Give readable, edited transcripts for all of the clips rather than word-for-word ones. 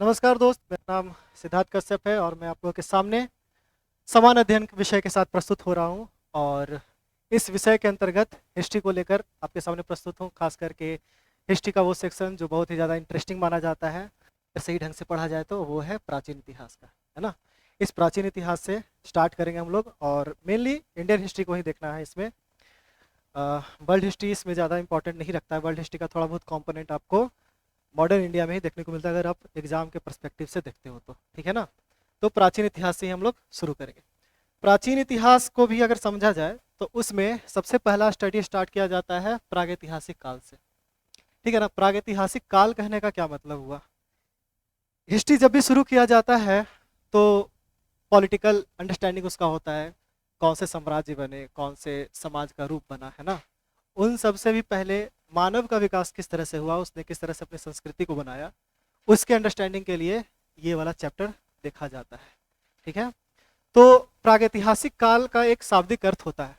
नमस्कार दोस्त, मेरा नाम सिद्धार्थ कश्यप है और मैं आप लोगों के सामने समान अध्ययन विषय के साथ प्रस्तुत हो रहा हूँ। और इस विषय के अंतर्गत हिस्ट्री को लेकर आपके सामने प्रस्तुत हूँ। खास करके हिस्ट्री का वो सेक्शन जो बहुत ही ज़्यादा इंटरेस्टिंग माना जाता है, अगर सही ढंग से पढ़ा जाए तो वो है प्राचीन इतिहास का, है ना। इस प्राचीन इतिहास से स्टार्ट करेंगे हम लोग और मेनली इंडियन हिस्ट्री को ही देखना है इसमें। वर्ल्ड हिस्ट्री इसमें ज़्यादा इंपॉर्टेंट नहीं रखता है। वर्ल्ड हिस्ट्री का थोड़ा बहुत कॉम्पोनेंट आपको मॉडर्न इंडिया में ही देखने को मिलता है, अगर आप एग्जाम के पर्सपेक्टिव से देखते हो तो, ठीक है ना। तो प्राचीन इतिहास से ही हम लोग शुरू करेंगे। प्राचीन इतिहास को भी अगर समझा जाए तो उसमें सबसे पहला स्टडी स्टार्ट किया जाता है प्रागैतिहासिक काल से, ठीक है ना। प्रागैतिहासिक काल कहने का क्या मतलब हुआ? हिस्ट्री जब भी शुरू किया जाता है तो पॉलिटिकल अंडरस्टैंडिंग उसका होता है, कौन से साम्राज्य बने, कौन से समाज का रूप बना, है ना। उन सब से भी पहले मानव का विकास किस तरह से हुआ, उसने किस तरह से अपनी संस्कृति को बनाया, उसके अंडरस्टैंडिंग के लिए ये वाला चैप्टर देखा जाता है, ठीक है। तो प्रागैतिहासिक काल का एक शाब्दिक अर्थ होता है,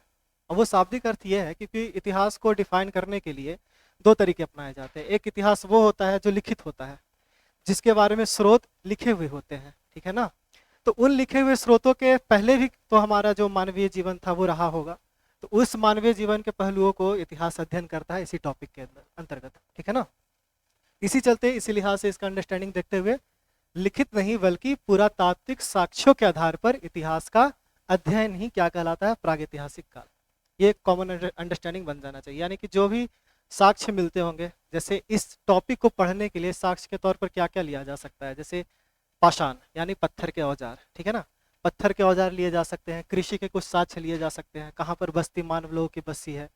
और वो शाब्दिक अर्थ ये है क्योंकि इतिहास को डिफाइन करने के लिए दो तरीके अपनाए जाते हैं। एक इतिहास वो होता है जो लिखित होता है, जिसके बारे में स्रोत लिखे हुए होते हैं, ठीक है ना। तो उन लिखे हुए स्रोतों के पहले भी तो हमारा जो मानवीय जीवन था वो रहा होगा, तो उस मानवीय जीवन के पहलुओं को इतिहास अध्ययन करता है इसी टॉपिक के अंदर अंतर्गत, ठीक है ना। इसी चलते इसी लिहाज से इसका अंडरस्टैंडिंग देखते हुए लिखित नहीं बल्कि पुरातात्विक साक्ष्यों के आधार पर इतिहास का अध्ययन ही क्या कहलाता है, प्रागैतिहासिक काल। ये एक कॉमन अंडरस्टैंडिंग बन जाना चाहिए, यानी कि जो भी साक्ष्य मिलते होंगे, जैसे इस टॉपिक को पढ़ने के लिए साक्ष्य के तौर पर क्या क्या लिया जा सकता है, जैसे पाषाण यानी पत्थर के औजार, ठीक है ना। पत्थर के औजार लिए जा सकते हैं, कृषि के कुछ साक्ष्य लिए जा सकते हैं, कहाँ पर बस्ती मानव लोगों की बस्ती है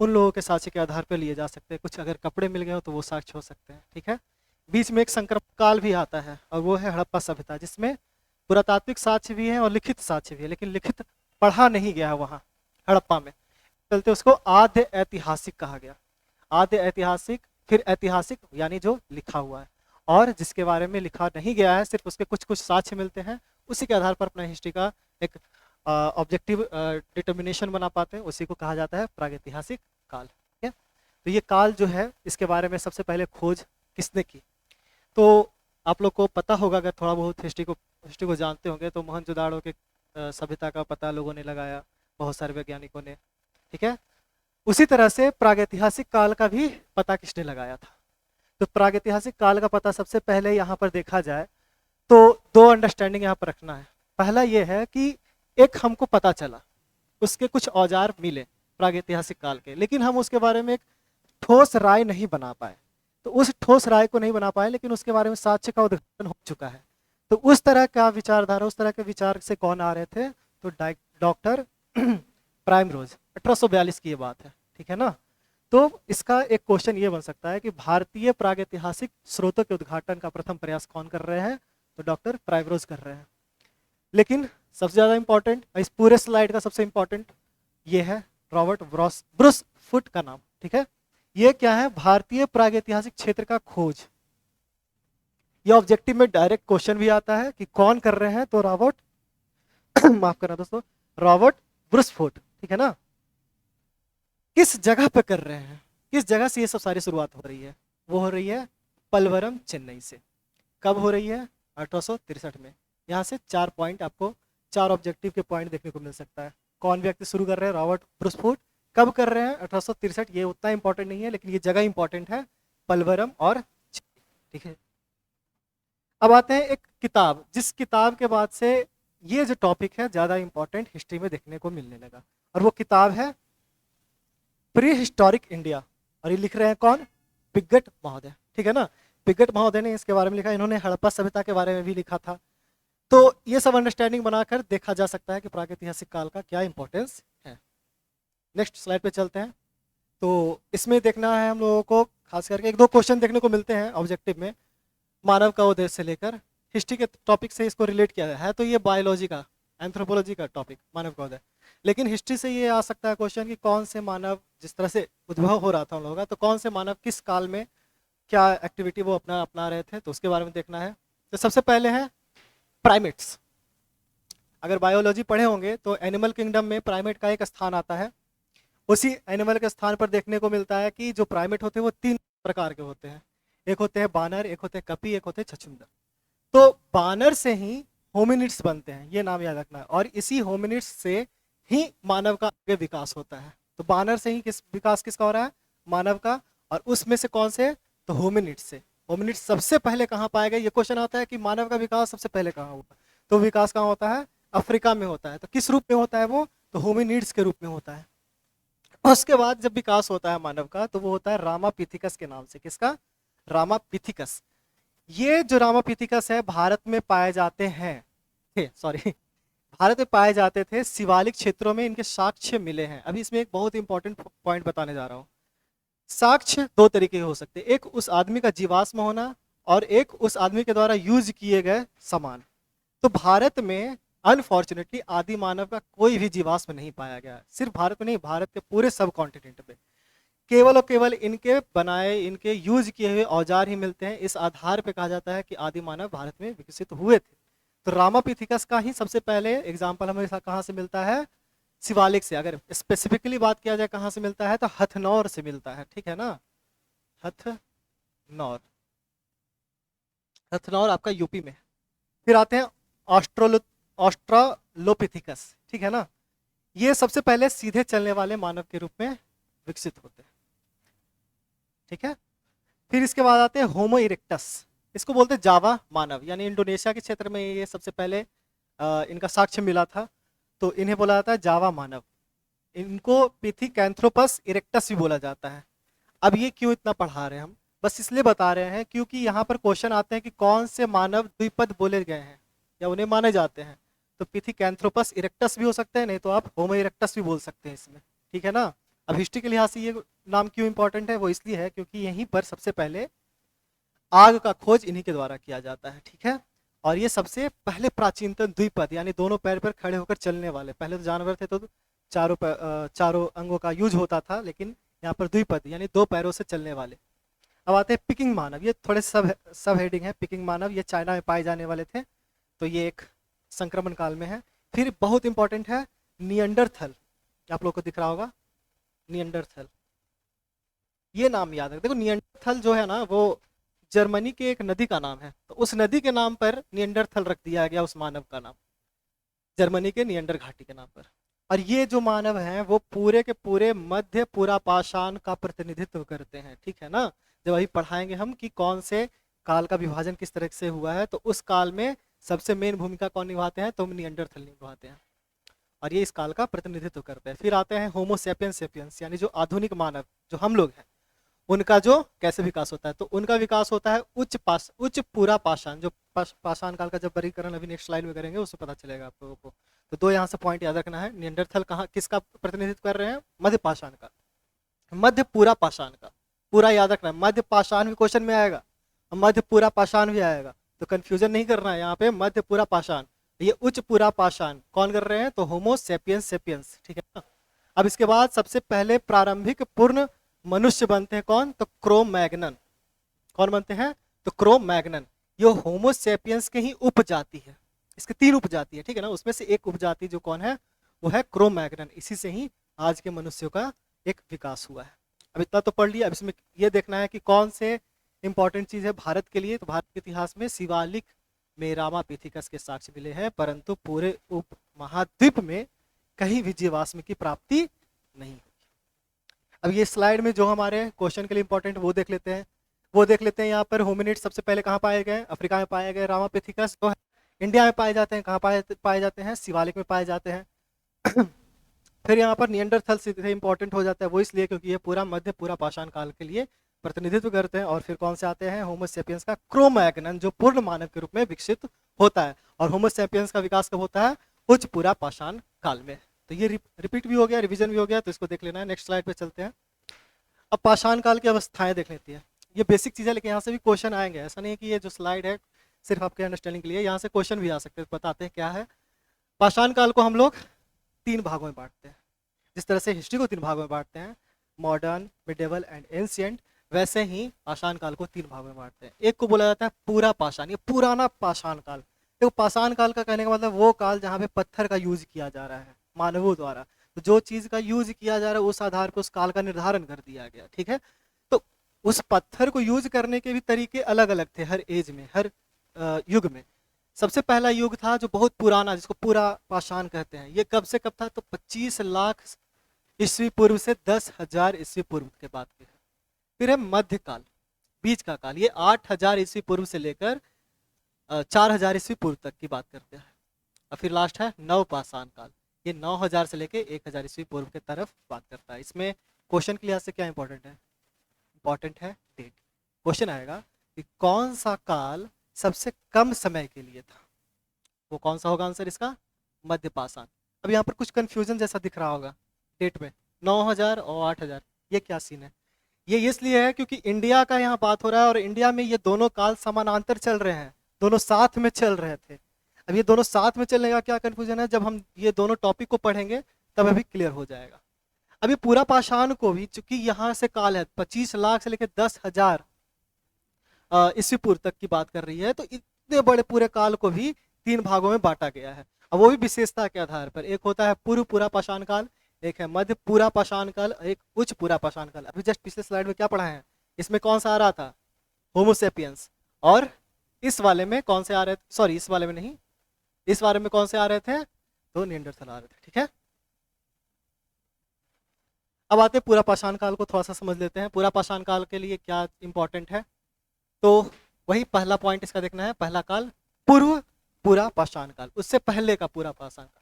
उन लोगों के साक्ष्य के आधार पर लिए जा सकते हैं, कुछ अगर कपड़े मिल गए हो तो वो साक्ष्य हो सकते हैं, ठीक है। बीच में एक संक्रमण काल भी आता है और वो है हड़प्पा सभ्यता, जिसमें पुरातात्विक साक्ष्य भी है और लिखित साक्ष्य भी है, लेकिन लिखित पढ़ा नहीं गया है वहाँ हड़प्पा में, चलते उसको आद्य ऐतिहासिक कहा गया। आद्य ऐतिहासिक, फिर ऐतिहासिक यानी जो लिखा हुआ है, और जिसके बारे में लिखा नहीं गया है, सिर्फ उसके कुछ कुछ साक्ष्य मिलते हैं, उसी के आधार पर अपना हिस्ट्री का एक ऑब्जेक्टिव डिटर्मिनेशन बना पाते हैं, उसी को कहा जाता है प्रागैतिहासिक काल, ठीक है। तो ये काल जो है, इसके बारे में सबसे पहले खोज किसने की? तो आप लोग को पता होगा, अगर थोड़ा बहुत हिस्ट्री को जानते होंगे, तो मोहनजोदाड़ो के सभ्यता का पता लोगों ने लगाया, बहुत सारे वैज्ञानिकों ने, ठीक है। उसी तरह से प्रागैतिहासिक काल का भी पता किसने लगाया था? तो प्रागैतिहासिक काल का पता सबसे पहले यहाँ पर देखा जाए तो दो अंडरस्टैंडिंग यहाँ पर रखना है। पहला ये है कि एक हमको पता चला, उसके कुछ औजार मिले प्रागैतिहासिक काल के, लेकिन हम उसके बारे में एक ठोस राय नहीं बना पाए। तो उस ठोस राय को नहीं बना पाए, लेकिन उसके बारे में साक्ष्य का उद्घाटन हो चुका है। तो उस तरह का विचारधारा, उस तरह के विचार से कौन आ रहे थे? तो डॉक्टर प्राइम रोज, 1842 की ये बात है, ठीक है ना। तो इसका एक क्वेश्चन ये बन सकता है कि भारतीय प्रागैतिहासिक स्रोतों के उद्घाटन का प्रथम प्रयास कौन कर रहे हैं? तो डॉक्टर प्राइमरोज कर रहे हैं। लेकिन सबसे ज्यादा इंपॉर्टेंट, इस पूरे स्लाइड का सबसे इंपॉर्टेंट ये है रॉबर्ट ब्रूस फुट का नाम, ठीक है। ये क्या है? भारतीय प्रागैतिहासिक क्षेत्र का खोज। ये ऑब्जेक्टिव में डायरेक्ट क्वेश्चन भी आता है कि कौन कर रहे हैं, तो रॉबर्ट माफ करना दोस्तों, रॉबर्ट ब्रूस फुट, ठीक है ना। किस जगह पे कर रहे हैं, किस जगह से ये सब सारी शुरुआत हो रही है? वो हो रही है पलवरम, चेन्नई से। कब हो रही है? 1863 में। यहाँ से 4 पॉइंट आपको, 4 ऑब्जेक्टिव के पॉइंट देखने को मिल सकता है। कौन व्यक्ति शुरू कर रहे हैं? Robert Bruce foot. कब कर रहे हैं? 1863। ये उतना इंपॉर्टेंट नहीं है, लेकिन ये जगह इंपॉर्टेंट है, पलवरम और चेन्नई, ठीक है। अब आते हैं एक किताब, जिस किताब के बाद से ये जो टॉपिक है ज्यादा इंपॉर्टेंट हिस्ट्री में देखने को मिलने लगा, और वो किताब है प्री हिस्टोरिक इंडिया। और ये लिख रहे हैं कौन? पिगट महोदय, ठीक है ना। पिगट महोदय ने इसके बारे में लिखा। इन्होंने हड़प्पा सभ्यता के बारे में भी लिखा था। तो ये सब अंडरस्टैंडिंग बनाकर देखा जा सकता है कि प्रागैतिहासिक काल का क्या इंपॉर्टेंस है। नेक्स्ट स्लाइड पे चलते हैं। तो इसमें देखना है हम लोगों को, खास करके एक दो क्वेश्चन देखने को मिलते हैं ऑब्जेक्टिव में, मानव का उदय से लेकर हिस्ट्री के टॉपिक से इसको रिलेट किया है। तो ये बायोलॉजी का, एंथ्रोपोलॉजी का टॉपिक, मानव का उदय। लेकिन हिस्ट्री से ये आ सकता है क्वेश्चन कि कौन से मानव, जिस तरह से उद्भव हो रहा था उन लोगों का, तो कौन से मानव किस काल में क्या एक्टिविटी वो अपना रहे थे, तो उसके बारे में देखना है। तो सबसे पहले है प्राइमेट्स। अगर बायोलॉजी पढ़े होंगे तो एनिमल किंगडम में प्राइमेट का एक स्थान आता है। उसी एनिमल के स्थान पर देखने को मिलता है कि जो प्राइमेट होते हैं वो 3 प्रकार के होते हैं। एक होते हैं बानर, एक होते हैं कपी, एक होते हैं छछूंदर। तो बानर से ही होमिनिड्स बनते हैं, ये नाम याद रखना है। और इसी होमिनिड्स से ही मानव का आगे विकास होता है। तो बानर से ही विकास किसका हो रहा है? मानव का। और उसमें से कौन से? तो होमिनिड्स से। होमिनिड्स सबसे पहले कहाँ पाए गए? ये क्वेश्चन आता है कि मानव का विकास सबसे पहले कहाँ हुआ? तो विकास कहाँ होता है? अफ्रीका में होता है। तो किस रूप में होता है वो? तो होमिनिड्स के रूप में होता है। उसके बाद जब विकास होता है मानव का, तो वो होता है रामापिथिकस के नाम से। किसका? रामापिथिकस। ये जो रामापिथिकस है भारत में पाए जाते हैं, सॉरी, भारत में पाए जाते थे, शिवालिक क्षेत्रों में इनके साक्ष्य मिले हैं। अभी इसमें एक बहुत इंपॉर्टेंट पॉइंट बताने जा रहा हूँ। साक्ष्य दो तरीके के हो सकते हैं, एक उस आदमी का जीवाश्म होना और एक उस आदमी के द्वारा यूज किए गए सामान। तो भारत में अनफॉर्चुनेटली आदि मानव का कोई भी जीवाश्म नहीं पाया गया। सिर्फ भारत में नहीं, भारत के पूरे सब कॉन्टिनेंट पे केवल और केवल इनके बनाए, इनके यूज किए हुए औजार ही मिलते हैं। इस आधार पे कहा जाता है कि आदि मानव भारत में विकसित हुए थे। तो रामापिथिकस का ही सबसे पहले एग्जाम्पल हमें कहाँ से मिलता है? शिवालिक से। अगर स्पेसिफिकली बात किया जाए कहाँ से मिलता है, तो हथनौर से मिलता है, ठीक है ना? हथनौर, हथनौर आपका यूपी में। फिर आते हैं ऑस्ट्रालोपिथिकस, ठीक है ना? ये सबसे पहले सीधे चलने वाले मानव के रूप में विकसित होते हैं, ठीक है। फिर इसके बाद आते हैं होमो इरेक्टस। इसको बोलते हैं जावा मानव, यानी इंडोनेशिया के क्षेत्र में ये सबसे पहले इनका साक्ष्य मिला था। तो इन्हें बोला जाता है जावा मानव। इनको पिथिकैंथ्रोपस इरेक्टस भी बोला जाता है। अब ये क्यों इतना पढ़ा रहे हैं हम? बस इसलिए बता रहे हैं क्योंकि यहाँ पर क्वेश्चन आते हैं कि कौन से मानव द्विपद बोले गए हैं या उन्हें माने जाते हैं। तो पिथिकैंथ्रोपस इरेक्टस भी हो सकते हैं, नहीं तो आप होमो इरेक्टस भी बोल सकते हैं इसमें, ठीक है ना? अब हिस्ट्री के लिहाज से ये नाम क्यों इंपॉर्टेंट है? वो इसलिए है क्योंकि यहीं पर सबसे पहले आग का खोज इन्हीं के द्वारा किया जाता है, ठीक है। और ये सबसे पहले प्राचीनतम द्विपद, यानी दोनों पैर पर खड़े होकर चलने वाले। पहले तो जानवर थे तो चारों अंगों का यूज होता था, लेकिन यहाँ पर द्विपद यानी दो पैरों से चलने वाले। अब आते हैं पिकिंग मानव। ये थोड़े सब हेडिंग है। पिकिंग मानव ये चाइना में पाए जाने वाले थे, तो ये एक संक्रमण काल में है। फिर बहुत इंपॉर्टेंट है नियंडरथल। आप लोग को दिख रहा होगा नियंडरथल, ये नाम याद रख। देखो नियंडरथल जो है ना, वो जर्मनी के एक नदी का नाम है। तो उस नदी के नाम पर नियंडरथल रख दिया गया, उस मानव का नाम, जर्मनी के नियंडर घाटी के नाम पर। और ये जो मानव हैं वो पूरे के पूरे मध्य पुरापाषाण का प्रतिनिधित्व करते हैं, ठीक है ना? जब अभी पढ़ाएंगे हम कि कौन से काल का विभाजन किस तरह से हुआ है, तो उस काल में सबसे मेन भूमिका कौन निभाते हैं? तो नियंडरथल निभाते हैं, और ये इस काल का प्रतिनिधित्व करते हैं। फिर आते हैं होमो सेपियंस सेपियंस, यानी जो आधुनिक मानव जो हम लोग हैं, उनका जो कैसे विकास होता है? तो उनका विकास होता है उच्च पूरा पाषाण। जो पाषाण काल का जब वर्गीकरण अभी नेक्स्ट स्लाइड में करेंगे उससे पता चलेगा आप लोगों को। तो दो यहाँ से पॉइंट याद रखना है। नियंडरथल कहाँ किसका प्रतिनिधित्व कर रहे हैं? मध्य पाषाण का, मध्य पूरा पाषाण का। पूरा याद रखना है, मध्य पाषाण भी क्वेश्चन में आएगा और मध्य पूरा पाषाण भी आएगा, तो कंफ्यूजन नहीं करना है। यहाँ पे मध्य पूरा पाषाण, ये उच्च पूरा पाषाण कौन कर रहे हैं? तो होमो सेपियंस सेपियंस, ठीक है ना? अब इसके बाद सबसे पहले प्रारंभिक पूर्ण मनुष्य बनते हैं कौन? तो क्रो मैग्नन। कौन बनते हैं? तो क्रो मैग्नन। ये होमो सेपियंस के ही उपजाति है। इसके तीन उपजाति है, ठीक है ना? उसमें से एक उपजाति जो कौन है? वो है क्रो मैग्नन। इसी से ही आज के मनुष्यों का एक विकास हुआ है। अब इतना तो पढ़ लिया। अब इसमें ये देखना है कि कौन से इंपॉर्टेंट चीज है भारत के लिए। तो भारत के इतिहास में शिवालिक में रामापिथिकस के साक्ष्य मिले हैं, परंतु पूरे उप महाद्वीप में कहीं भी जीवाश्म की प्राप्ति नहीं हुई। अब ये स्लाइड में जो हमारे क्वेश्चन के लिए इंपॉर्टेंट वो देख लेते हैं। यहाँ पर होमिनिड सबसे पहले कहाँ पाए गए? अफ्रीका में पाए गए। रामापिथिकस जो है इंडिया में पाए जाते हैं। कहाँ पाए जाते हैं? शिवालिक में पाए जाते हैं। फिर यहाँ पर नियंडरथल सीधे इंपॉर्टेंट हो जाता है, वो इसलिए क्योंकि ये पूरा मध्य पूरा पाषाण काल के लिए प्रतिनिधित्व करते हैं। और फिर कौन से आते हैं? होमो सेपियंस का क्रो मैग्नन, जो पूर्ण मानव के रूप में विकसित होता है। और होमो सेपियंस का विकास कब होता है? उच्च पूरा पाषाण काल में। तो ये रिपीट भी हो गया, रिवीजन भी हो गया, तो इसको देख लेना है। नेक्स्ट स्लाइड पे चलते हैं। अब पाषाण काल की अवस्थाएं देख लेती है। ये बेसिक चीज़ है, लेकिन यहाँ से भी क्वेश्चन आएंगे। ऐसा नहीं है कि ये जो स्लाइड है सिर्फ आपके अंडरस्टैंडिंग के लिए, यहाँ से क्वेश्चन भी आ सकते हैं। बताते हैं क्या है। पाषाण काल को हम लोग तीन भागों में बांटते हैं। जिस तरह से हिस्ट्री को तीन भागों में बांटते हैं, मॉडर्न, मिडेवल एंड एंशिएंट, वैसे ही पाषाण काल को तीन भागों में बांटते हैं। एक को बोला जाता है पूरा पाषाण, ये पुराना पाषाण काल। देखो पाषाण काल का कहने का मतलब वो काल जहाँ पे पत्थर का यूज किया जा रहा है मानवों द्वारा। तो जो चीज का यूज किया जा रहा है उस आधार पर उस काल का निर्धारण कर दिया गया, ठीक है। तो उस पत्थर को यूज करने के भी तरीके अलग अलग थे हर एज में, हर युग में। सबसे पहला युग था जो बहुत पुराना, जिसको पूरा पाषाण कहते हैं। ये कब से कब था? तो 25 लाख ईस्वी पूर्व से 10,000 ईस्वी पूर्व के बाद के। फिर है मध्यकाल, बीच का काल, ये 8,000 ईस्वी पूर्व से लेकर 4,000 ईस्वी पूर्व तक की बात करते हैं। और फिर लास्ट है नवपाषाण काल, ये 9,000 से लेकर 1,000 ईस्वी पूर्व के तरफ बात करता है। इसमें क्वेश्चन के लिहाज से क्या इंपॉर्टेंट है? इंपॉर्टेंट है डेट। क्वेश्चन आएगा कि कौन सा काल सबसे कम समय के लिए था, वो कौन सा होगा आंसर इसका? मध्यपाषाण। अब यहाँ पर कुछ कंफ्यूजन जैसा दिख रहा होगा डेट में, 9,000 और 8,000, ये क्या सीन है? ये इसलिए है क्योंकि इंडिया का यहाँ बात हो रहा है और इंडिया में ये दोनों काल समानांतर चल रहे हैं, दोनों साथ में चल रहे थे। अब ये दोनों साथ में चलने का क्या कंफ्यूजन है, जब हम ये दोनों टॉपिक को पढ़ेंगे तब अभी क्लियर हो जाएगा। अभी पूरा पाषाण को भी, चूंकि यहाँ से काल है 25 लाख से लेकर 10,000 ईस्वी पूर्व तक की बात कर रही है, तो इतने बड़े पूरे काल को भी 3 भागों में बांटा गया है। अब वो भी विशेषता के आधार पर, एक होता है पूर्व पूरा पाषाण काल, एक है मध्य पूरा पाषाण काल, एक उच्च पूरा पाषाण काल। अभी जस्ट पिछले स्लाइड में क्या पढ़ा है, इसमें कौन सा आ रहा था? होमोसेपियंस। और इस वाले में कौन से आ रहे थे? सॉरी, इस वाले में नहीं, इस बारे में कौन से आ रहे थे? तो निएंडरथल आ रहे थे। ठीक है, अब आते पूरा पाषाण काल को थोड़ा सा समझ लेते हैं। पूरा पाषाण काल के लिए क्या इंपॉर्टेंट है, तो वही पहला पॉइंट इसका देखना है। पहला काल पूर्व पूरा पाषाण काल, उससे पहले का पूरा पाषाण काल।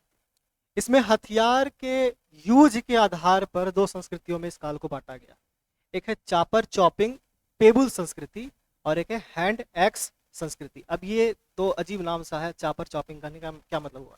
इसमें हथियार के यूज के आधार पर 2 संस्कृतियों में इस काल को बांटा गया। एक है चापर चॉपिंग पेबुल संस्कृति और एक है हैंड एक्स संस्कृति। अब ये 2 अजीब नाम सा है, चापर चॉपिंग करने का क्या मतलब हुआ?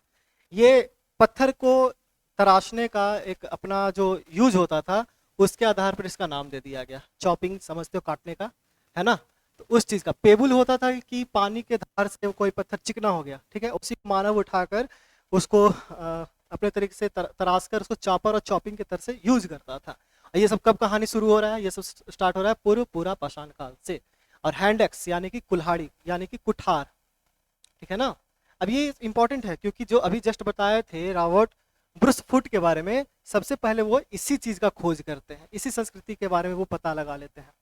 ये पत्थर को तराशने का एक अपना जो यूज होता था, उसके आधार पर इसका नाम दे दिया गया। चॉपिंग समझते हो, काटने का, है ना? तो उस चीज का पेबुल होता था कि पानी के धार से कोई पत्थर चिकना हो गया, ठीक है, उसी को मानव उठाकर उसको अपने तरीके से तराश कर उसको चॉपर और चॉपिंग के तरह से यूज करता था। ये सब कब कहानी शुरू हो रहा है? ये सब स्टार्ट हो रहा है पूर्व पूरा पाषाण काल से। और हैंड एक्स यानी कि कुल्हाड़ी यानी कि कुठार, ठीक है ना? अब ये इंपॉर्टेंट है क्योंकि जो अभी जस्ट बताए थे रॉबर्ट ब्रूस फुट के बारे में, सबसे पहले वो इसी चीज का खोज करते हैं, इसी संस्कृति के बारे में वो पता लगा लेते हैं,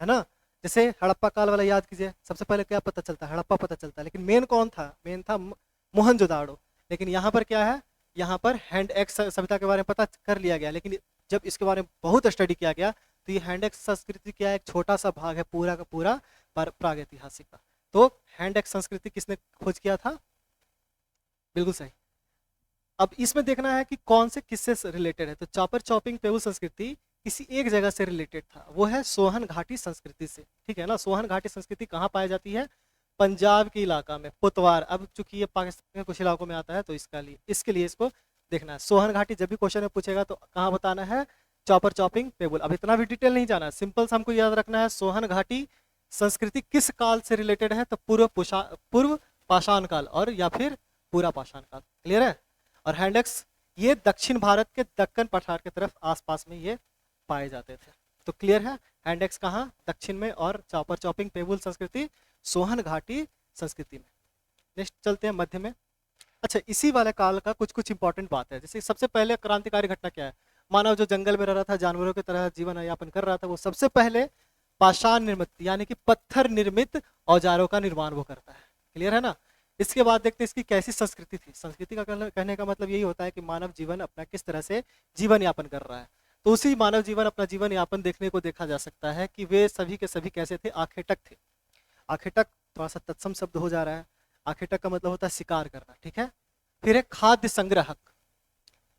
है ना? जैसे हड़प्पा काल वाला याद कीजिए, सबसे पहले क्या पता चलता है? हड़प्पा पता चलता है, लेकिन मेन कौन था? मेन था मोहनजोदाड़ो। लेकिन यहाँ पर क्या है? यहाँ पर हैंड एक्स सभ्यता के बारे में पता कर लिया गया, लेकिन जब इसके बारे में बहुत स्टडी किया गया तो ये हैंड एक्स संस्कृति क्या है? एक छोटा सा भाग है पूरा का पूरा प्रागैतिहासिक का। तो हैंड एक्स संस्कृति किसने खोज किया था? बिल्कुल सही। अब इसमें देखना है कि कौन से किससे रिलेटेड है। तो चॉपर चॉपिंग पेबुल संस्कृति किसी एक जगह से रिलेटेड था, वो है सोहन घाटी संस्कृति से, ठीक है ना? सोहन घाटी संस्कृति कहाँ पाई जाती है? पंजाब के इलाका में, पुतवार। अब चूंकि ये पाकिस्तान के कुछ इलाकों में आता है तो इसके लिए इसको देखना है। सोहन घाटी जब भी क्वेश्चन में पूछेगा तो कहाँ बताना है? Chopper chopping pebble. अब इतना भी डिटेल नहीं जाना है, सिंपल सा हमको याद रखना है सोहन घाटी संस्कृति किस काल से रिलेटेड है? तो पूर्व पाषाण काल और या फिर पूरा पाषाण काल। क्लियर है? और हैंडेक्स ये दक्षिण भारत के दक्कन पठार की तरफ आसपास में ये पाए जाते थे। तो क्लियर है? हैंडेक्स कहाँ? दक्षिण में, और चॉपर चॉपिंग पेबुल संस्कृति सोहन घाटी संस्कृति में। नेक्स्ट चलते हैं मध्य में। अच्छा, इसी वाले काल का कुछ कुछ इंपॉर्टेंट बात है। जैसे सबसे पहले क्रांतिकारी घटना क्या है? मानव जो जंगल में रह रहा था, जानवरों की तरह जीवन यापन कर रहा था, वो सबसे पहले पाषाण निर्मित यानी कि पत्थर निर्मित औजारों का निर्माण वो करता है। क्लियर है ना? इसके बाद देखते हैं इसकी कैसी संस्कृति थी। संस्कृति का कहने का मतलब यही होता है कि मानव जीवन अपना किस तरह से जीवन यापन कर रहा है। तो उसी मानव जीवन अपना जीवन यापन देखने को देखा जा सकता है कि वे सभी के सभी कैसे थे? आखेटक थे। आखेटक थोड़ा सा तत्सम शब्द हो जा रहा है। आखेटक का मतलब होता है शिकार करना, ठीक है? फिर है खाद्य संग्रहक,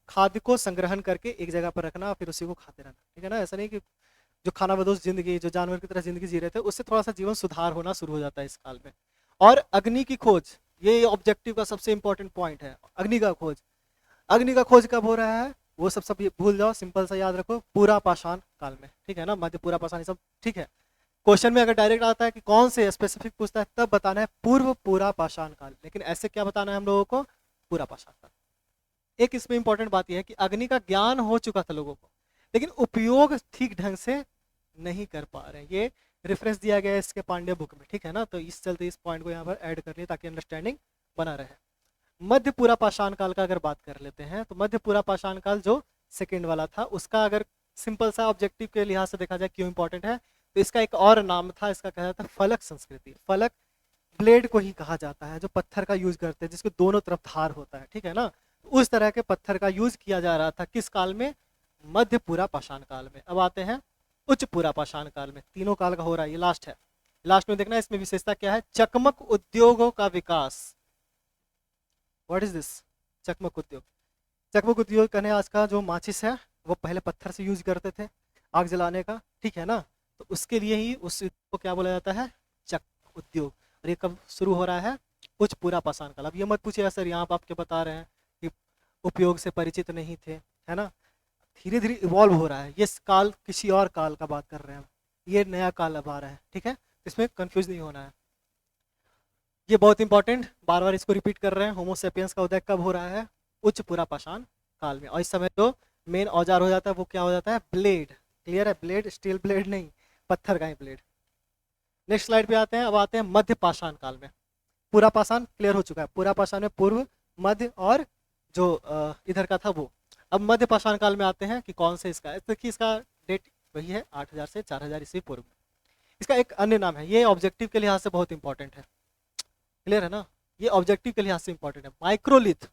खाद्य को संग्रहण करके एक जगह पर रखना और फिर उसी को खाते रहना, ठीक है ना? ऐसा नहीं कि जो खाना बदोश जिंदगी, जो जानवर की तरह जिंदगी जी रहे थे, उससे थोड़ा सा जीवन सुधार होना शुरू हो जाता है इस काल में। और अग्नि की खोज, ये ऑब्जेक्टिव का सबसे इंपॉर्टेंट पॉइंट है, अग्नि का खोज। अग्नि का खोज कब हो रहा है? वो सब भूल जाओ, सिंपल सा याद रखो, पूरा पाषाण काल में, ठीक है ना? मध्य पूरा पाषाण सब ठीक है। क्वेश्चन में अगर डायरेक्ट आता है कि कौन से स्पेसिफिक पूछता है, तब बताना है पूर्व पूरा पाषाण काल, लेकिन ऐसे क्या बताना है हम लोगों को? पूरा पाषाण काल। एक इसमें इंपॉर्टेंट बात यह है कि अग्नि का ज्ञान हो चुका था लोगों को, लेकिन उपयोग ठीक ढंग से नहीं कर पा रहे हैं। ये रेफरेंस दिया गया है इसके पांडे बुक में, ठीक है ना? तो इस चलते इस पॉइंट को यहाँ पर ऐड कर लिया ताकि अंडरस्टैंडिंग बना रहे। मध्य पूरा पाषाण काल का अगर बात कर लेते हैं, तो मध्य पूरा पाषाण काल जो सेकेंड वाला था, उसका अगर सिंपल सा ऑब्जेक्टिव के लिहाज से देखा जाए क्यों इंपॉर्टेंट है, तो इसका एक और नाम था, इसका कहा जाता है फलक संस्कृति। फलक ब्लेड को ही कहा जाता है, जो पत्थर का यूज करते हैं जिसके दोनों तरफ धार होता है, ठीक है ना। तो उस तरह के पत्थर का यूज किया जा रहा था किस काल में? मध्य पूरा पाषाण काल में। अब आते हैं उच्च पूरा पाषाण काल में। तीनों काल का हो रहा है, ये लास्ट है। लास्ट में देखना इसमें विशेषता क्या है? चकमक उद्योगों का विकास। What is this? चकमक उद्योग। चकमक उद्योग कहने आज का जो माचिस है वो पहले पत्थर से यूज करते थे आग जलाने का, ठीक है ना। तो उसके लिए ही उस युद्ध को क्या बोला जाता है? चक उद्योग। और ये कब शुरू हो रहा है? उच्च पूरा पाषाण काल। अब ये मत पूछिएगा सर यहाँ आप आपके बता रहे हैं कि उपयोग से परिचित नहीं थे, है ना। धीरे धीरे इवॉल्व हो रहा है ये काल, किसी और काल का बात कर रहे हैं, ये नया काल अब आ रहा है, ठीक है। इसमें कंफ्यूज नहीं होना है। ये बहुत इंपॉर्टेंट, बार बार इसको रिपीट कर रहे हैं। होमोसेपियंस का उदय कब हो रहा है? उच्च पूरा पाषाण काल में। और इस समय जो मेन औजार हो जाता है वो क्या हो जाता है? ब्लेड। क्लियर है? ब्लेड, स्टील ब्लेड नहीं, पत्थर का ही ब्लेड। नेक्स्ट स्लाइड पे आते हैं। अब आते हैं मध्य पाषाण काल में। पूरा पाषाण क्लियर हो चुका है, पूरा पाषाण में पूर्व, मध्य और जो इधर का था वो। अब मध्य पाषाण काल में आते हैं कि कौन से इसका, देखिए इसका डेट वही है 8000 से 4000 ईस्वी पूर्व में। इसका एक अन्य नाम है, ये ऑब्जेक्टिव के लिहाज से बहुत इंपॉर्टेंट है। क्लियर है ना? ये ऑब्जेक्टिव के लिहाज से इंपॉर्टेंट है। माइक्रोलिथ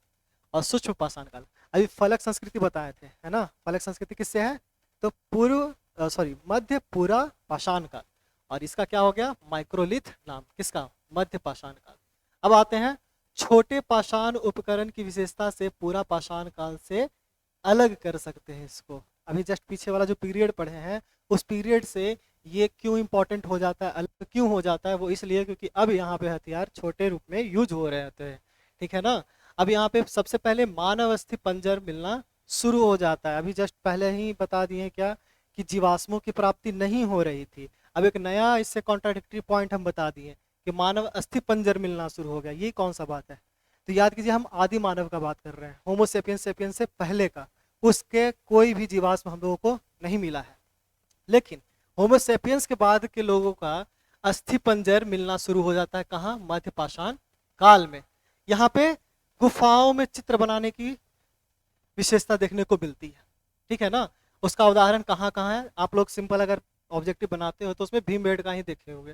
और सूक्ष्म पाषाण काल। अभी फलक संस्कृति बताए थे, है ना। फलक संस्कृति किससे है? तो पूर्व सॉरी मध्य पूरा पाषाण काल। और इसका क्या हो गया? माइक्रोलिथ नाम किसका? मध्य पाषाण काल। अब आते हैं छोटे पाषाण उपकरण की विशेषता से पूरा पाषाण काल से अलग कर सकते हैं इसको। अभी जस्ट पीछे वाला जो पीरियड पढ़े हैं उस पीरियड से ये क्यों इंपॉर्टेंट हो जाता है, अलग क्यों हो जाता है? वो इसलिए क्योंकि अब यहाँ पे हथियार छोटे रूप में यूज हो रहे होते हैं, ठीक है ना। अब यहाँ पे सबसे पहले मानव अस्थि पंजर मिलना शुरू हो जाता है। अभी जस्ट पहले ही बता दिए क्या कि जीवाश्मों की प्राप्ति नहीं हो रही थी। अब एक नया इससे कॉन्ट्राडिक्टरी पॉइंट हम बता दिए कि मानव अस्थि पंजर मिलना शुरू हो गया। ये कौन सा बात है? तो याद कीजिए हम आदि मानव का बात कर रहे हैं, होमोसेपियंस सेपियंस से पहले का। उसके कोई भी जीवाश्म हम लोगों को नहीं मिला है, लेकिन होमोसेपियंस के बाद के लोगों का अस्थि पंजर मिलना शुरू हो जाता है। कहाँ? मध्य पाषाण काल में। यहाँ पे गुफाओं में चित्र बनाने की विशेषता देखने को मिलती है, ठीक है ना। उसका उदाहरण कहाँ कहाँ है? आप लोग सिंपल अगर ऑब्जेक्टिव बनाते हो तो उसमें भीमबेटका का ही देखे होंगे।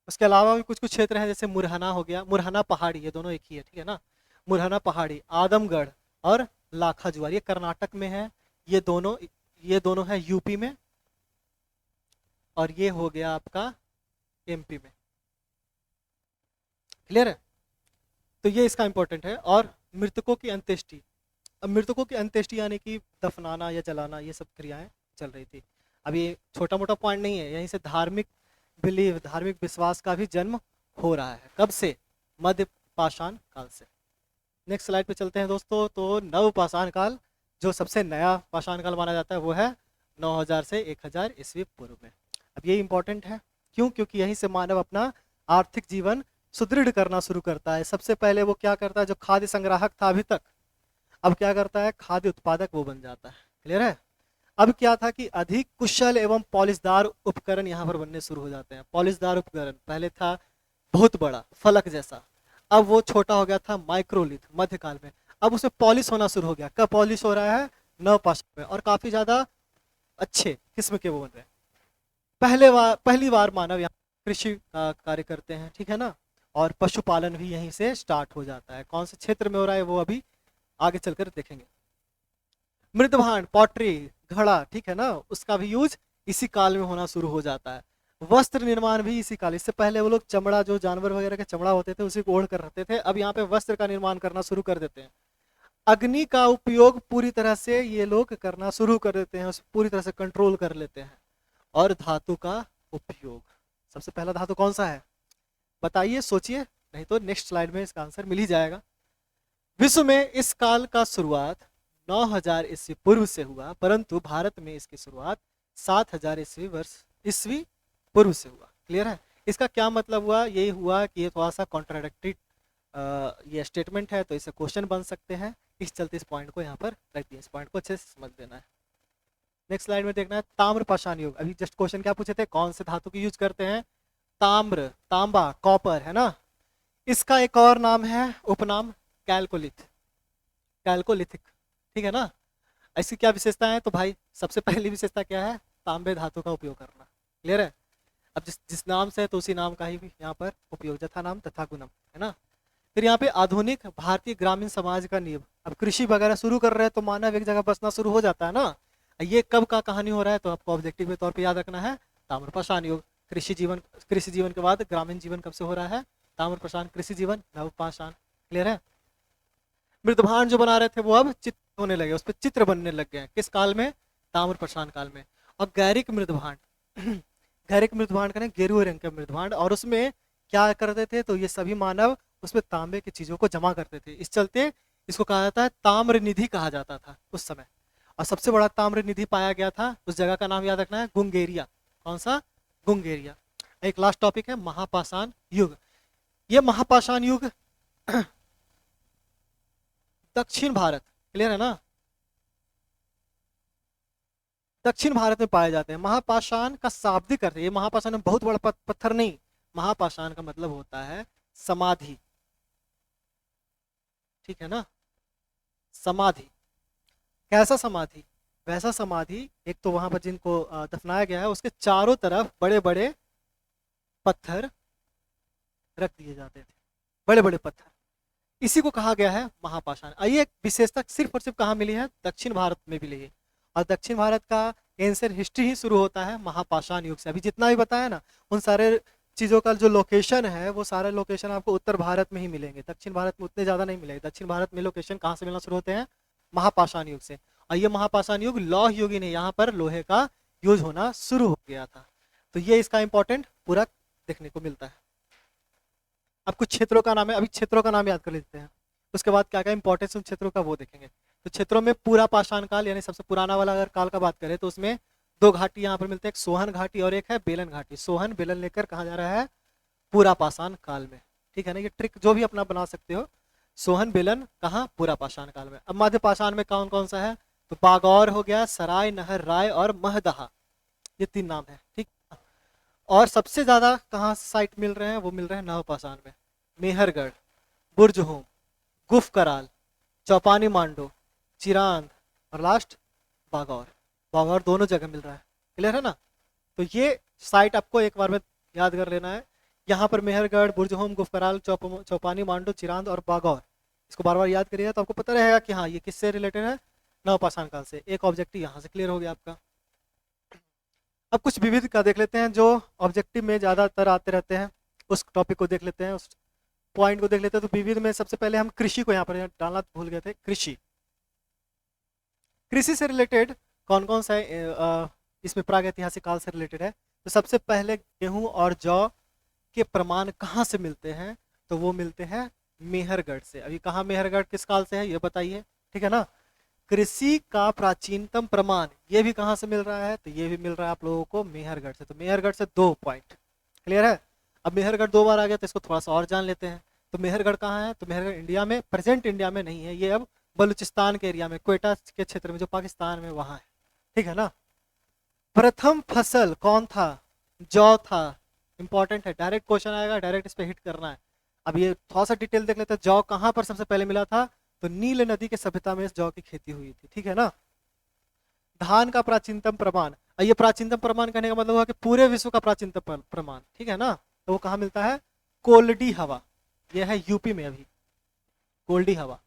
उसके अलावा भी कुछ कुछ क्षेत्र हैं, जैसे मुरहना हो गया, मुरहना पहाड़ी, ये दोनों एक ही है, ठीक है ना। मुरहना पहाड़ी, आदमगढ़ और लाखा जुआर, ये कर्नाटक में है। ये दोनों है यूपी में, और ये हो गया आपका एमपी में। क्लियर है? तो ये इसका इंपॉर्टेंट है। और मृतकों की अंत्येष्टि। अब मृतकों की अंत्येष्टि यानी कि दफनाना या जलाना, ये सब क्रियाएं चल रही थी। अब ये छोटा मोटा पॉइंट नहीं है, यहीं से धार्मिक बिलीव, धार्मिक विश्वास का भी जन्म हो रहा है। कब से? मध्य पाषाण काल से। नेक्स्ट स्लाइड पे चलते हैं दोस्तों। तो नव पाषाण काल, जो सबसे नया पाषाण काल माना जाता है, वो है 9000 से 1000 ईस्वी पूर्व में। अब ये इंपॉर्टेंट है, क्यों? क्योंकि यहीं से मानव अपना आर्थिक जीवन सुदृढ़ करना शुरू करता है। सबसे पहले वो क्या करता है? जो खाद्य संग्राहक था अभी तक, अब क्या करता है? खाद्य उत्पादक वो बन जाता है। क्लियर है? अब क्या था कि अधिक कुशल एवं पॉलिशदार उपकरण यहाँ पर बनने शुरू हो जाते हैं। पॉलिशदार उपकरण पहले था बहुत बड़ा फलक जैसा, अब वो छोटा हो गया था माइक्रोलिथ मध्यकाल में। अब उसमें पॉलिश होना शुरू हो गया। कब पॉलिश हो रहा है? नव पाषाण में। और काफी ज्यादा अच्छे किस्म के वो बन रहे हैं। पहली बार मानव यहाँ कृषि का कार्य करते हैं, ठीक है ना। और पशुपालन भी यहीं से स्टार्ट हो जाता है। कौन से क्षेत्र में हो रहा है वो अभी आगे चलकर देखेंगे। मृदभांड, पॉटरी, घड़ा, ठीक है ना, उसका भी यूज इसी काल में होना शुरू हो जाता है। वस्त्र निर्माण भी इसी काल। इससे पहले वो लोग चमड़ा, जो जानवर वगैरह के चमड़ा होते थे उसी को ओढ़ कर रहते थे, अब यहाँ पे वस्त्र का निर्माण करना शुरू कर देते हैं। अग्नि का उपयोग पूरी तरह से ये लोग करना शुरू कर देते हैं, उसे पूरी तरह से कंट्रोल कर लेते हैं। और धातु का उपयोग, सबसे पहला धातु कौन सा है? बताइए, सोचिए, नहीं तो नेक्स्ट स्लाइड में इसका आंसर मिल ही जाएगा। विश्व में इस काल का शुरुआत 9000 ईस्वी पूर्व से हुआ, परंतु भारत में इसकी शुरुआत 7000 ईस्वी पूर्व से हुआ। क्लियर है? इसका क्या मतलब हुआ? यही हुआ कि ये थोड़ा सा कॉन्ट्राडिक्टरी ये स्टेटमेंट है, तो इसे क्वेश्चन बन सकते हैं। इस चलते इस पॉइंट को यहाँ पर रख दिया। इस पॉइंट को अच्छे से समझ लेना है। नेक्स्ट स्लाइड में देखना है ताम्र पाषाण युग। अभी जस्ट क्वेश्चन क्या पूछे थे? कौन से धातु की यूज करते हैं? ताम्र, तांबा, कॉपर, है ना। इसका एक और नाम है, उपनाम कैल्कोलिथ, कैल्कोलिथिक, ठीक है ना। ऐसी क्या विशेषता है? तो भाई सबसे पहली विशेषता क्या है? तांबे धातु का उपयोग करना। क्लियर है? अब जिस जिस नाम से है तो उसी नाम का ही यहाँ पर उपयोग, जथा नाम तथा गुणम, है ना। फिर यहाँ पे आधुनिक भारतीय ग्रामीण समाज का नींव। अब कृषि वगैरह शुरू कर रहे हैं तो मानव एक जगह बसना शुरू हो जाता है ना। ये कब का कहानी हो रहा है तो आपको ऑब्जेक्टिव के तौर पे याद रखना है, ताम्रपाषाण युग। कृषि जीवन के बाद ग्रामीण जीवन कब से हो रहा है, ताम्रपाषाण। कृषि जीवन नवपाषाण। क्लियर है। मृदभांड जो बना रहे थे वो अब चित्र होने लगे, उस पर चित्र बनने लग गए। किस काल में, ताम्रपाषाण काल में। और गैरिक मृदभांड गैरिक मृदभांड का गेरुए रंग के मृदभांड, और उसमें क्या करते थे तो ये सभी मानव उसमें तांबे की चीजों को जमा करते थे। इस चलते इसको कहा जाता है ताम्र निधि कहा जाता था उस समय। और सबसे बड़ा ताम्र निधि पाया गया था, उस जगह का नाम याद रखना है, गुंगेरिया। कौन सा, गुंगेरिया। एक लास्ट टॉपिक है महापाषाण युग। ये महापाषाण युग दक्षिण भारत, क्लियर है ना, दक्षिण भारत में पाए जाते हैं। महापाषाण का शाब्दिक अर्थ, ये महापाषाण में बहुत बड़ा पत्थर नहीं, महापाषाण का मतलब होता है समाधि, ठीक है ना, समाधि। कैसा समाधि, वैसा समाधि। एक तो वहां पर जिनको दफनाया गया है उसके चारों तरफ बड़े बड़े पत्थर रख दिए जाते थे, बड़े बड़े पत्थर। इसी को कहा गया है महापाषाण। आइए, एक विशेषता सिर्फ और सिर्फ कहाँ मिली है, दक्षिण भारत में मिली है। और दक्षिण भारत का एंशिएंट हिस्ट्री ही शुरू होता है महापाषाण युग से। अभी जितना भी बताया ना, उन सारे चीज़ों का जो लोकेशन है वो सारे लोकेशन आपको उत्तर भारत में ही मिलेंगे, दक्षिण भारत में उतने ज़्यादा नहीं मिलेंगे। दक्षिण भारत में लोकेशन कहाँ से मिलना शुरू होते हैं, महापाषाण युग से। और ये महापाषाण युग लौह युग ही नहीं, यहाँ पर लोहे का यूज होना शुरू हो गया था। तो ये इसका इंपॉर्टेंट पूरा देखने को मिलता है। अब कुछ क्षेत्रों का नाम है, अभी क्षेत्रों का नाम याद कर लेते हैं, उसके बाद क्या क्या इंपॉर्टेंस उन क्षेत्रों का वो देखेंगे। तो क्षेत्रों में पूरा पाषाण काल यानी सबसे पुराना वाला अगर काल का बात करें तो उसमें दो घाटी यहाँ पर मिलते हैं, एक सोहन घाटी और एक है बेलन घाटी। सोहन बेलन लेकर कहा जा रहा है पूरा पाषाण काल में, ठीक है ना। ये ट्रिक जो भी अपना बना सकते हो, सोहन बेलन कहाँ, पूरा पाषाण काल में। अब मध्य पाषाण में कौन कौन सा है, तो बागौर हो गया, सराय, नहर, राय और महदहा, ये 3 नाम है, ठीक। और सबसे ज्यादा कहाँ साइट मिल रहे हैं, वो मिल रहे हैं नवपाषाण में, मेहरगढ़, बुर्जहोम, गुफ कराल, चौपानी मांडो, चिरांद और लास्ट बागौर। बागौर दोनों जगह मिल रहा है, क्लियर है ना। तो ये साइट आपको एक बार में याद कर लेना है। यहाँ पर मेहरगढ़, बुर्जहोम, गुफ कराल, चौपानी मांडो, चिरांद और बागौर, इसको बार बार याद करिएगा तो आपको पता रहेगा कि हाँ ये किससे रिलेटेड है, नवपाषाण काल से। एक ऑब्जेक्टिव यहाँ से क्लियर हो गया आपका। अब कुछ विविध का देख लेते हैं जो ऑब्जेक्टिव में ज्यादातर आते रहते हैं, उस टॉपिक को देख लेते हैं, उस पॉइंट को देख लेते हैं। तो विविध में सबसे पहले हम कृषि को यहाँ पर डालना भूल गए थे। कृषि, कृषि से रिलेटेड कौन कौन सा इसमें प्रागैतिहासिक काल से रिलेटेड है। तो सबसे पहले गेहूं और जौ के प्रमाण कहाँ से मिलते हैं, तो वो मिलते हैं मेहरगढ़ से। अभी कहाँ मेहरगढ़ किस काल से है ये बताइए, ठीक है ना। कृषि का प्राचीनतम प्रमाण ये भी कहाँ से मिल रहा है, तो ये भी मिल रहा है आप लोगों को मेहरगढ़ से। तो मेहरगढ़ से 2 पॉइंट क्लियर है। अब मेहरगढ़ 2 बार आ गया तो इसको थोड़ा सा और जान लेते हैं। तो मेहरगढ़ कहाँ है, तो मेहरगढ़ इंडिया में, प्रेजेंट इंडिया में नहीं है, ये अब बलूचिस्तान के एरिया में, क्वेटा के क्षेत्र में जो पाकिस्तान में वहाँ है, ठीक है ना। प्रथम फसल कौन था, जौ था, इंपॉर्टेंट है, डायरेक्ट क्वेश्चन आएगा, डायरेक्ट इस पे हिट करना है। अब ये थोड़ा सा डिटेल देख लेते हैं। जौ कहाँ पर सबसे पहले मिला था, तो नील नदी के सभ्यता में इस जौ की खेती हुई थी, ठीक है ना। धान का प्राचीनतम प्रमाण, ये प्राचीनतम प्रमाण कहने का मतलब हुआ कि पूरे विश्व का प्राचीनतम प्रमाण, ठीक है ना। तो वो कहाँ मिलता है, कोल्डी हवा, ये है यूपी में। अभी कोल्डी हवा,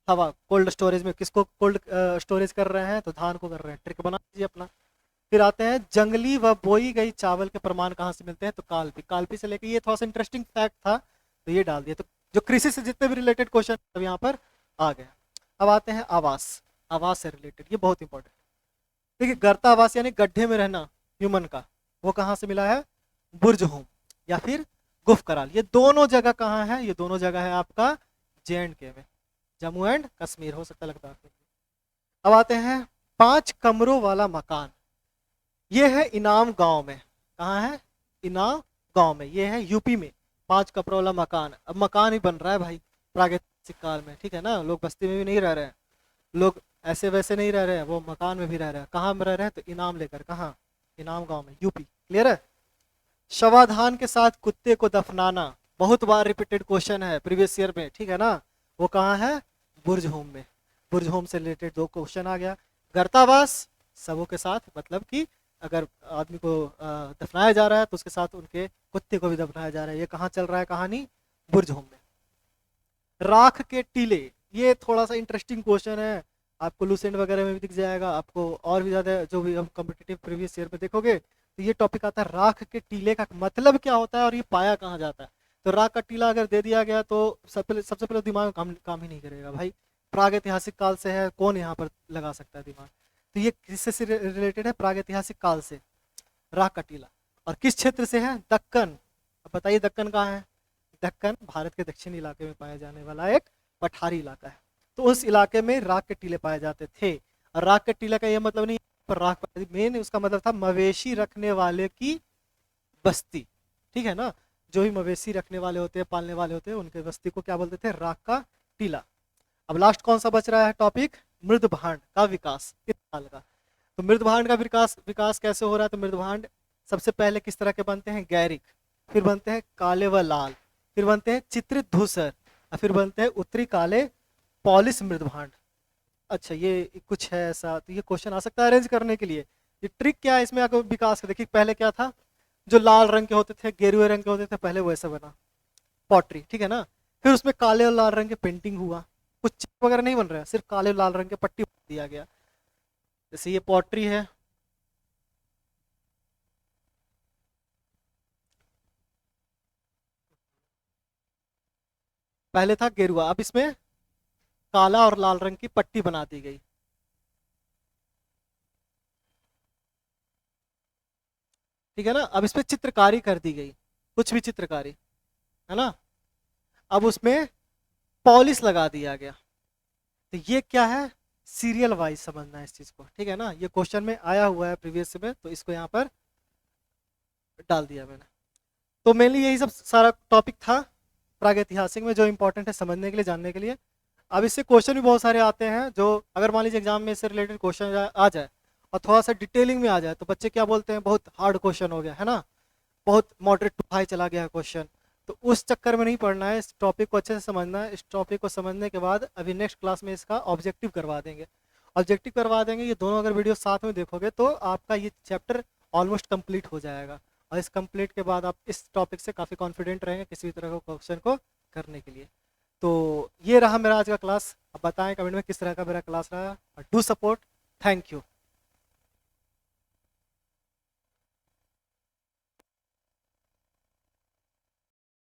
हवा कोल्ड स्टोरेज में, किसको कोल्ड स्टोरेज कर रहे हैं, तो धान को कर रहे हैं, ट्रिक बना दीजिए अपना। फिर आते हैं जंगली व बोई गई चावल के प्रमाण कहाँ से मिलते हैं, तो कालपी। कालपी से लेकर, ये थोड़ा सा इंटरेस्टिंग फैक्ट था तो ये डाल दिया। तो जो कृषि से जितने भी रिलेटेड क्वेश्चन अब यहाँ पर आ गया। अब आते हैं आवास, आवास से रिलेटेड, ये बहुत इंपॉर्टेंट। देखिए गर्ता आवास यानी गड्ढे में रहना ह्यूमन का, वो कहाँ से मिला है, बुर्जहोम या फिर गुफ कराल। ये दोनों जगह कहाँ है, ये दोनों जगह है आपका J&K में, जम्मू एंड कश्मीर, हो सकता है लद्दाख में। अब आते हैं 5 कमरों वाला मकान, ये है इनाम गांव में। कहाँ है, इनाम गांव में, ये है यूपी में। 5 कमरों वाला मकान, अब मकान ही बन रहा है भाई प्रागैतिहासिक काल में, ठीक है ना। लोग बस्ती में भी नहीं रह रहे हैं, लोग ऐसे वैसे नहीं रह रहे हैं, वो मकान में भी रह रहे हैं। कहाँ में रह रहे हैं, तो इनाम लेकर, कहाँ, इनाम गांव में, यूपी, क्लियर है। शवाधान के साथ कुत्ते को दफनाना, बहुत बार रिपीटेड क्वेश्चन है प्रीवियस ईयर में, ठीक है ना। वो कहाँ है, बुर्जहोम में। बुर्जहोम से रिलेटेड 2 क्वेश्चन आ गया। गर्तावास सबों के साथ, मतलब कि अगर आदमी को दफनाया जा रहा है तो उसके साथ उनके कुत्ते को भी दफनाया जा रहा है। ये कहाँ चल रहा है कहानी? बुर्ज होम में। राख के टीले, ये थोड़ा सा इंटरेस्टिंग क्वेश्चन है। आपको लूसेंट वगैरह में भी दिख जाएगा, आपको और भी ज़्यादा जो भी हम कॉम्पिटिटिव प्रीवियस ईयर में देखोगे तो ये टॉपिक आता है राख के टीले का मतलब क्या होता है और ये पाया कहाँ जाता है। तो राख का टीला अगर दे दिया गया तो सबसे पहले दिमाग में काम ही नहीं करेगा भाई। प्रागैतिहासिक काल से है, कौन यहाँ पर लगा सकता है दिमाग? तो ये किससे रिलेटेड है? प्रागैतिहासिक काल से राख का टीला। और किस क्षेत्र से है? दक्कन। अब बताइए दक्कन कहाँ है? दक्कन भारत के दक्षिणी इलाके में पाया जाने वाला एक पठारी इलाका है। तो उस इलाके में राख के टीले पाए जाते थे। और राख के टीले का यह मतलब नहीं पर राख, मेन उसका मतलब था मवेशी रखने वाले की बस्ती। ठीक है ना? जो भी मवेशी रखने वाले होते हैं, पालने वाले होते हैं, उनके बस्ती को क्या बोलते थे? राख का टीला। अब लास्ट कौन सा बच रहा है टॉपिक? मृद भांड का विकास किस साल का? तो मृद भांड का विकास विकास कैसे हो रहा है? तो मृद भांड सबसे पहले किस तरह के बनते हैं? गैरिक, फिर बनते हैं काले व लाल, फिर बनते हैं चित्रित धूसर, और फिर बनते हैं उत्तरी काले पॉलिश मृद भांड। अच्छा, ये कुछ है ऐसा, तो ये क्वेश्चन आ सकता है अरेंज करने के लिए। ये ट्रिक क्या है इसमें? आपको विकास का देखिए, पहले क्या था? जो लाल रंग के होते थे, गेरुए रंग के होते थे, पहले वैसा बना पॉटरी। ठीक है ना? फिर उसमें काले और लाल रंग के पेंटिंग हुआ, कुछ चित्र वगैरह नहीं बन रहा है, सिर्फ काले और लाल रंग के पट्टी दिया गया। जैसे ये पॉटरी है, पहले था गेरुआ, अब इसमें काला और लाल रंग की पट्टी बना दी गई। ठीक है ना? अब इस पे चित्रकारी कर दी गई, कुछ भी चित्रकारी, है ना? अब उसमें पॉलिश लगा दिया गया। तो ये क्या है? सीरियल वाइज समझना है इस चीज को। ठीक है ना? ये क्वेश्चन में आया हुआ है प्रीवियस में, तो इसको यहाँ पर डाल दिया मैंने। तो मेनली यही सब सारा टॉपिक था प्रागैतिहासिक में, जो इंपॉर्टेंट है समझने के लिए, जानने के लिए। अब इससे क्वेश्चन भी बहुत सारे आते हैं, जो अगर मान लीजिए एग्जाम में इससे रिलेटेड क्वेश्चन आ जाए और थोड़ा सा डिटेलिंग में आ जाए तो बच्चे क्या बोलते हैं? बहुत हार्ड क्वेश्चन हो गया है ना, बहुत मॉडरेट टू हाई चला गया है क्वेश्चन। तो उस चक्कर में नहीं पढ़ना है, इस टॉपिक को अच्छे से समझना है। इस टॉपिक को समझने के बाद अभी नेक्स्ट क्लास में इसका ऑब्जेक्टिव करवा देंगे। ऑब्जेक्टिव करवा देंगे, ये दोनों अगर वीडियो साथ में देखोगे तो आपका ये चैप्टर ऑलमोस्ट कंप्लीट हो जाएगा। और इस कंप्लीट के बाद आप इस टॉपिक से काफ़ी कॉन्फिडेंट रहेंगे किसी भी तरह का क्वेश्चन को करने के लिए। तो ये रहा मेरा आज का क्लास। अब बताएं कमेंट में किस तरह का मेरा क्लास रहा, और डू सपोर्ट। Thank you.